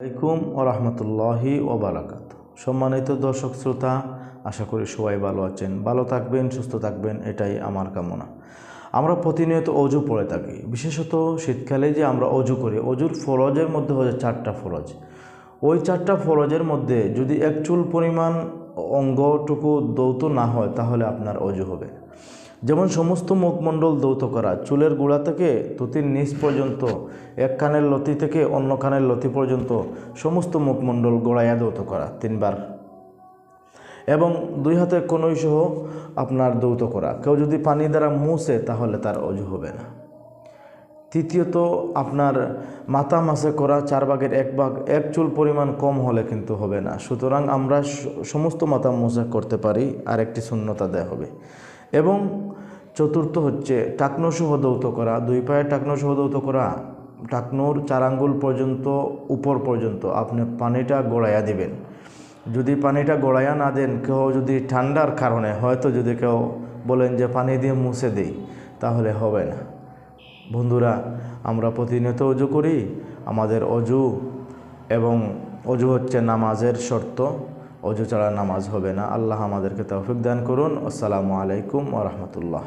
আলাইকুম ও রহমতুল্লাহি ও বারাকাত। সম্মানিত দর্শক শ্রোতা, আশা করি সবাই ভালো আছেন, ভালো থাকবেন, সুস্থ থাকবেন, এটাই আমার কামনা। আমরা প্রতিনিয়ত অজু পড়ে থাকি, বিশেষত শীতকালে যে আমরা অজু করি, অজুর ফরজের মধ্যে হচ্ছে 4টা ফরজ। ওই 4টা ফরজের মধ্যে যদি এক চুল পরিমাণ অঙ্গটুকু দৌত না হয় তাহলে আপনার অজু হবে। যেমন সমস্ত মুখমণ্ডল দৌত করা, চুলের গোড়া থেকে থুতির নিচ পর্যন্ত, এক কানের লতি থেকে অন্য কানের লতি পর্যন্ত সমস্ত মুখমণ্ডল গোড়াইয়া দৌত করা 3বার, এবং 2 হাতের কনুই সহ আপনার দৌত করা। কেউ যদি পানি দ্বারা মুছে তাহলে তার অজু হবে না। তৃতীয়ত, আপনার মাথা মাসে করা 4 ভাগের 1 ভাগ, এক চুল পরিমাণ কম হলে কিন্তু হবে না। সুতরাং আমরা সমস্ত মাথা মোছা করতে পারি, আর একটি সুন্নত আদায় হবে। এবং চতুর্থ হচ্ছে টাকনো সহ দৌত করা, 2 পায়ে টাকনো সহ দৌত করা। টাকনোর 4 আঙ্গুল পর্যন্ত উপর পর্যন্ত আপনি পানিটা গড়াইয়া দিবেন। যদি পানিটা গড়াইয়া না দেন, কেউ যদি ঠান্ডার কারণে হয়তো যদি কেউ বলেন যে পানি দিয়ে মুছে দেই, তাহলে হবে না। বন্ধুরা, আমরা প্রতিনিয়ত অজু করি, আমাদের অজু এবং অজু হচ্ছে নামাজের শর্ত। অজু ছাড়া নামাজ হবে না। আল্লাহ আমাদেরকে তৌফিক দান করুন। আসসালামু আলাইকুম ওয়া রাহমাতুল্লাহ।